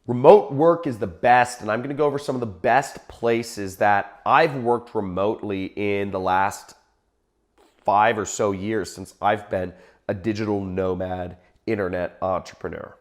Remote work is the best, and I'm gonna go over some of the best places that I've worked remotely in the last 5 or so years since I've been a digital nomad internet entrepreneur.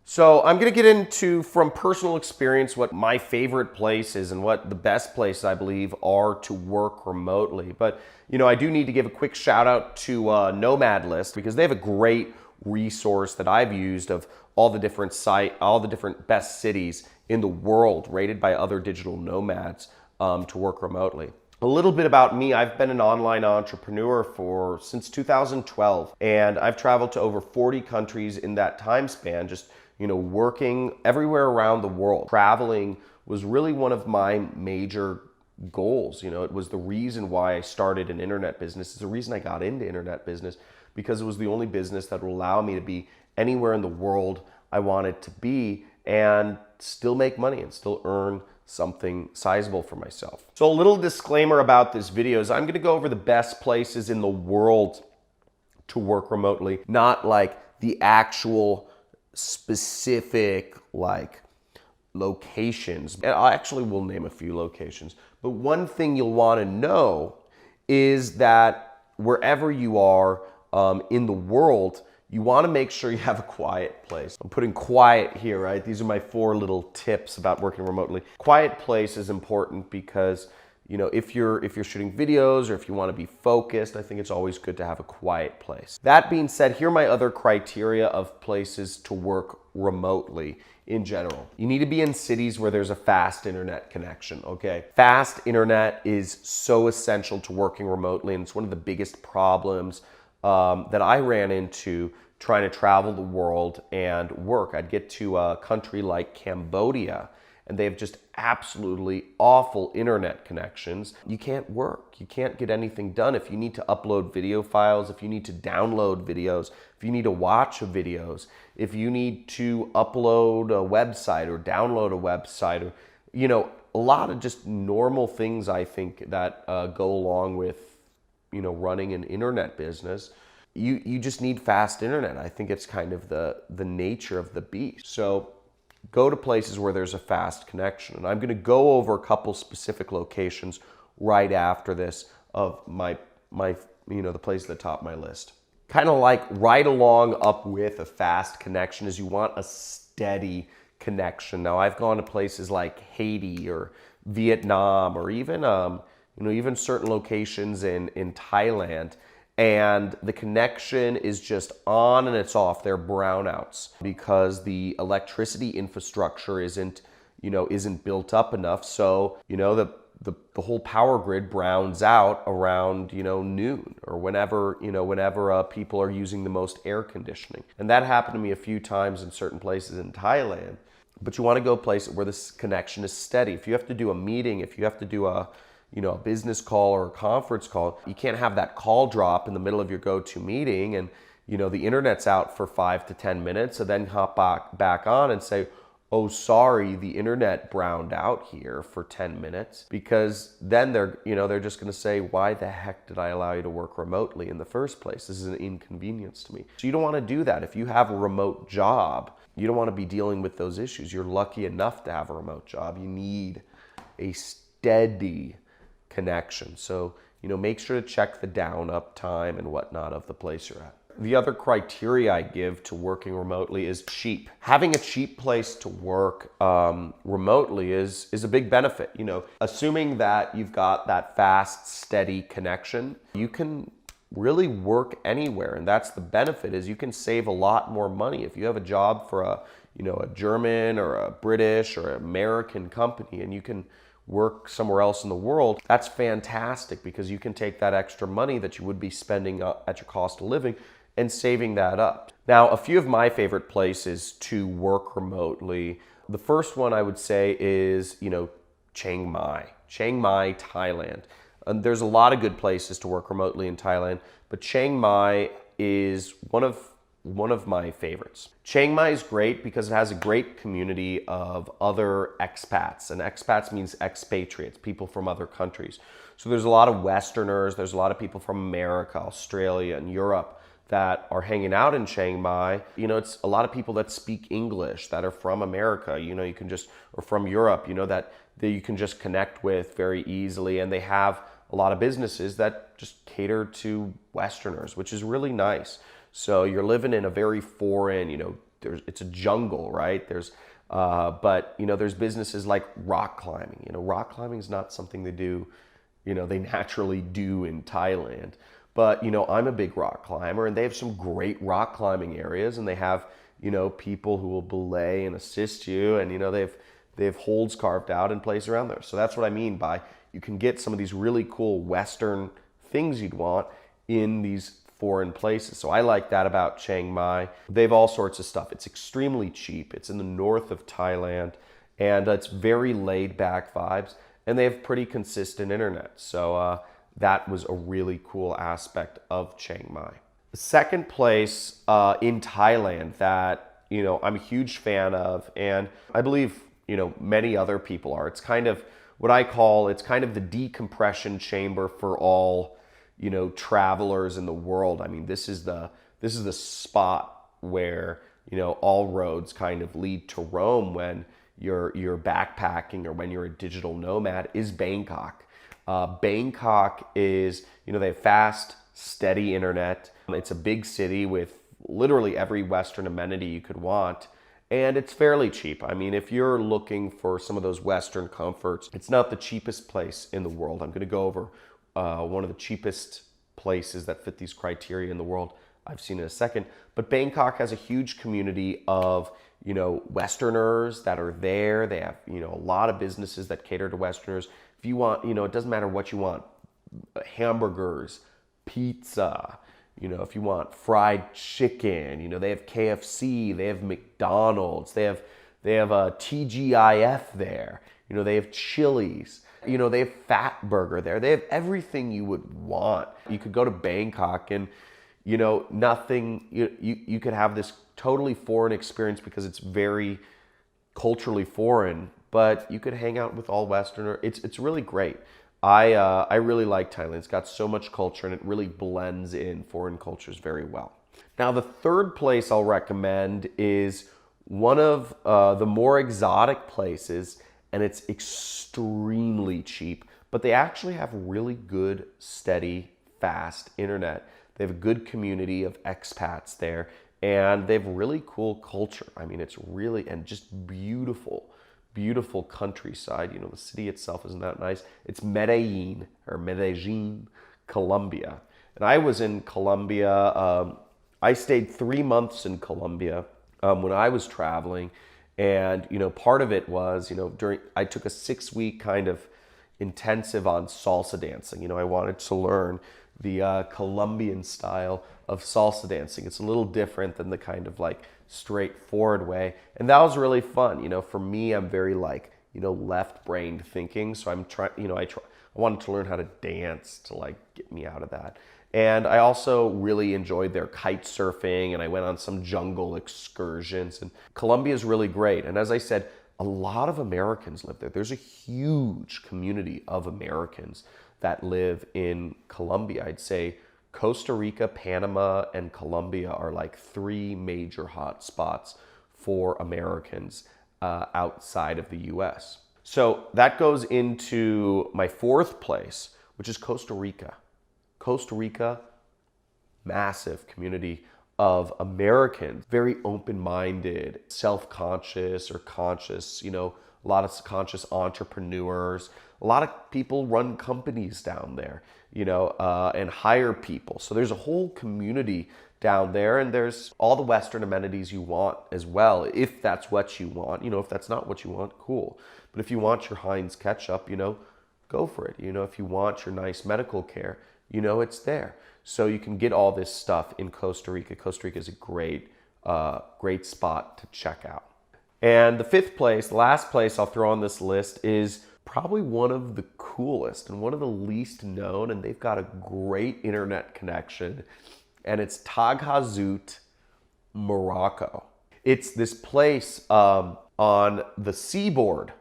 So I'm gonna get into, from personal experience, what my favorite place is and what the best places I believe are to work remotely. But I do need to give a quick shout out to Nomad List, because they have a great resource that I've used of all the different best cities in the world rated by other digital nomads to work remotely. A little bit about me: I've been an online entrepreneur since 2012, and I've traveled to over 40 countries in that time span, just working everywhere around the world. Traveling was really one of my major goals. It was the reason why I started an internet business. It's the reason I got into internet business, because it was the only business that would allow me to be anywhere in the world I wanted to be and still make money and still earn something sizable for myself. So a little disclaimer about this video is I'm gonna go over the best places in the world to work remotely, not like the actual specific locations. And I actually will name a few locations, but one thing you'll want to know is that wherever you are in the world, you want to make sure you have a quiet place. I'm putting quiet here, right? These are my 4 little tips about working remotely. Quiet place is important because if you're shooting videos or if you want to be focused, I think it's always good to have a quiet place. That being said, here are my other criteria of places to work remotely in general. You need to be in cities where there's a fast internet connection, okay? Fast internet is so essential to working remotely, and it's one of the biggest problems that I ran into trying to travel the world and work. I'd get to a country like Cambodia, and they have just absolutely awful internet connections. You can't work. You can't get anything done. If you need to upload video files, if you need to download videos, if you need to watch videos, if you need to upload a website or download a website, or a lot of just normal things, I think, that go along with running an internet business. You just need fast internet. I think it's kind of the nature of the beast. So go to places where there's a fast connection. And I'm going to go over a couple specific locations right after this of the place at the top of my list. Kind of like right along up with a fast connection is you want a steady connection. Now, I've gone to places like Haiti or Vietnam, or even certain locations in Thailand, and the connection is just on and it's off. They're brownouts because the electricity infrastructure isn't built up enough. So the whole power grid browns out around noon, or whenever people are using the most air conditioning. And that happened to me a few times in certain places in Thailand. But you want to go places where this connection is steady. If you have to do a meeting, if you have to do a business call or a conference call, you can't have that call drop in the middle of your go-to meeting and, the internet's out for 5 to 10 minutes, so then hop back on and say, oh, sorry, the internet browned out here for 10 minutes, because then they're just going to say, why the heck did I allow you to work remotely in the first place? This is an inconvenience to me. So you don't want to do that. If you have a remote job, you don't want to be dealing with those issues. You're lucky enough to have a remote job. You need a steady connection. So, make sure to check the down up time and whatnot of the place you're at. The other criteria I give to working remotely is cheap. Having a cheap place to work remotely is a big benefit. Assuming that you've got that fast, steady connection, you can really work anywhere. And that's the benefit, is you can save a lot more money. If you have a job for a German or a British or American company, and you can work somewhere else in the world, that's fantastic, because you can take that extra money that you would be spending at your cost of living and saving that up. Now, a few of my favorite places to work remotely. The first one I would say is, Chiang Mai, Thailand. There's a lot of good places to work remotely in Thailand, but Chiang Mai is one of my favorites. Chiang Mai is great because it has a great community of other expats, and expats means expatriates, people from other countries. So there's a lot of Westerners, there's a lot of people from America, Australia, and Europe that are hanging out in Chiang Mai. You know, it's a lot of people that speak English that are from America, you know, you can just, or from Europe, you know, that you can just connect with very easily. And they have a lot of businesses that just cater to Westerners, which is really nice. So you're living in a very foreign, you know, it's a jungle, right? But you know, there's businesses like rock climbing. You know, rock climbing is not something they do, you know, they naturally do in Thailand. But you know, I'm a big rock climber, and they have some great rock climbing areas, and they have, you know, people who will belay and assist you, and you know, they have holds carved out and place around there. So that's what I mean by you can get some of these really cool Western things you'd want in these foreign places. So I like that about Chiang Mai. They have all sorts of stuff. It's extremely cheap. It's in the north of Thailand, and it's very laid back vibes, and they have pretty consistent internet. So that was a really cool aspect of Chiang Mai. The second place in Thailand that, you know, I'm a huge fan of, and I believe, you know, many other people are. It's kind of what I call, it's kind of the decompression chamber for all, you know, travelers in the world. I mean, this is the spot where, you know, all roads kind of lead to Rome when you're backpacking or when you're a digital nomad, is Bangkok. Bangkok is, you know, they have fast, steady internet. It's a big city with literally every Western amenity you could want. And it's fairly cheap. I mean, if you're looking for some of those Western comforts, it's not the cheapest place in the world. I'm going to go over one of the cheapest places that fit these criteria in the world I've seen in a second. But Bangkok has a huge community of, you know, Westerners that are there. They have, you know, a lot of businesses that cater to Westerners. If you want, you know, it doesn't matter what you want, hamburgers, pizza, you know, if you want fried chicken, you know, they have KFC, they have McDonald's, they have a TGIF there, you know, they have Chili's, you know, they have Fat Burger there. They have everything you would want. You could go to Bangkok and, you know, nothing, you could have this totally foreign experience because it's very culturally foreign, but you could hang out with all Westerner. It's really great. I really like Thailand. It's got so much culture, and it really blends in foreign cultures very well. Now, the third place I'll recommend is one of the more exotic places, and it's extremely cheap, but they actually have really good, steady, fast internet. They have a good community of expats there, and they have really cool culture. I mean, it's really, and just beautiful countryside. You know, the city itself isn't that nice. It's Medellin, Colombia. And I was in Colombia. I stayed 3 months in Colombia when I was traveling. And, you know, part of it was, you know, I took a 6-week kind of intensive on salsa dancing. You know, I wanted to learn the Colombian style of salsa dancing. It's a little different than the kind of like straightforward way. And that was really fun. You know, for me, I'm very like, you know, left-brained thinking. So I'm trying, you know, I wanted to learn how to dance to like get me out of that. And I also really enjoyed their kite surfing, and I went on some jungle excursions. And Colombia is really great. And as I said, a lot of Americans live there. There's a huge community of Americans that live in Colombia. I'd say Costa Rica, Panama, and Colombia are like 3 major hot spots for Americans outside of the US. So that goes into my 4th place, which is Costa Rica. Costa Rica, massive community of Americans, very open-minded, self-conscious or conscious, you know, a lot of conscious entrepreneurs. A lot of people run companies down there, you know, and hire people. So there's a whole community down there, and there's all the Western amenities you want as well, if that's what you want. You know, if that's not what you want, cool. But if you want your Heinz ketchup, you know, go for it. You know, if you want your nice medical care, you know, it's there. So you can get all this stuff in Costa Rica. Costa Rica is a great spot to check out. And the 5th place, the last place I'll throw on this list, is probably one of the coolest and one of the least known, and they've got a great internet connection, and it's Taghazout, Morocco. It's this place on the seaboard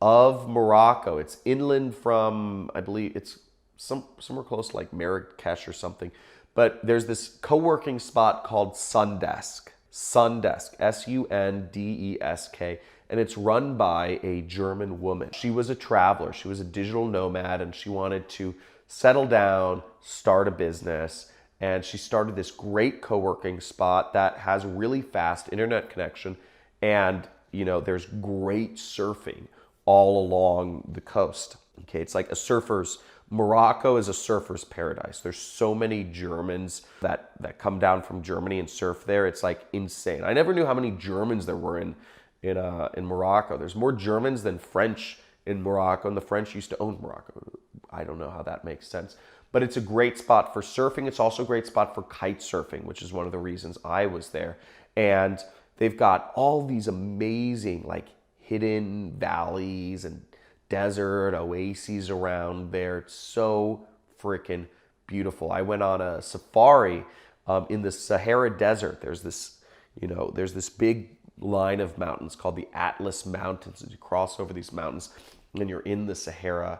of Morocco. It's inland from, I believe it's somewhere close to like Marrakesh or something. But there's this co-working spot called Sundesk. Sundesk, Sundesk, and it's run by a German woman. She was a traveler, she was a digital nomad, and she wanted to settle down, start a business, and she started this great co-working spot that has really fast internet connection, and there's great surfing all along the coast. Okay, it's like Morocco is a surfer's paradise. There's so many Germans that come down from Germany and surf there. It's like insane. I never knew how many Germans there were in Morocco. There's more Germans than French in Morocco, and the French used to own Morocco. I don't know how that makes sense. But it's a great spot for surfing. It's also a great spot for kite surfing, which is one of the reasons I was there. And they've got all these amazing like hidden valleys and desert oases around there. It's so freaking beautiful. I went on a safari in the Sahara Desert. There's this big line of mountains called the Atlas Mountains. You cross over these mountains and you're in the Sahara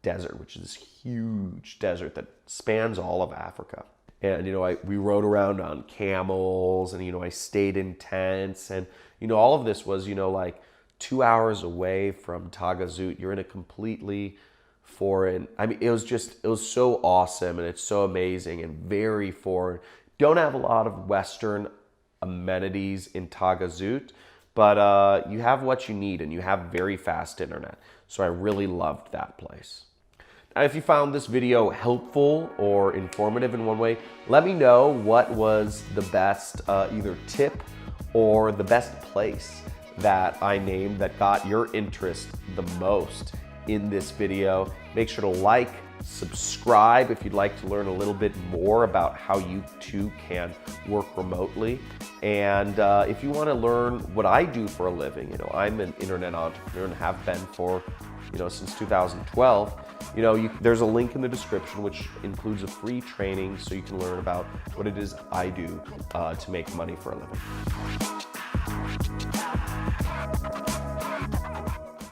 Desert, which is this huge desert that spans all of Africa. And we rode around on camels, and I stayed in tents, and all of this was like 2 hours away from Tagazout. You're in a completely foreign, it was so awesome, and it's so amazing and very foreign. Don't have a lot of Western amenities in Tagazout, but you have what you need, and you have very fast internet. So I really loved that place. Now, if you found this video helpful or informative in one way, let me know what was the best either tip or the best place that I named that got your interest the most in this video. Make sure to like, subscribe if you'd like to learn a little bit more about how you too can work remotely. And if you want to learn what I do for a living, I'm an internet entrepreneur and have been for since 2012. There's a link in the description which includes a free training so you can learn about what it is I do to make money for a living.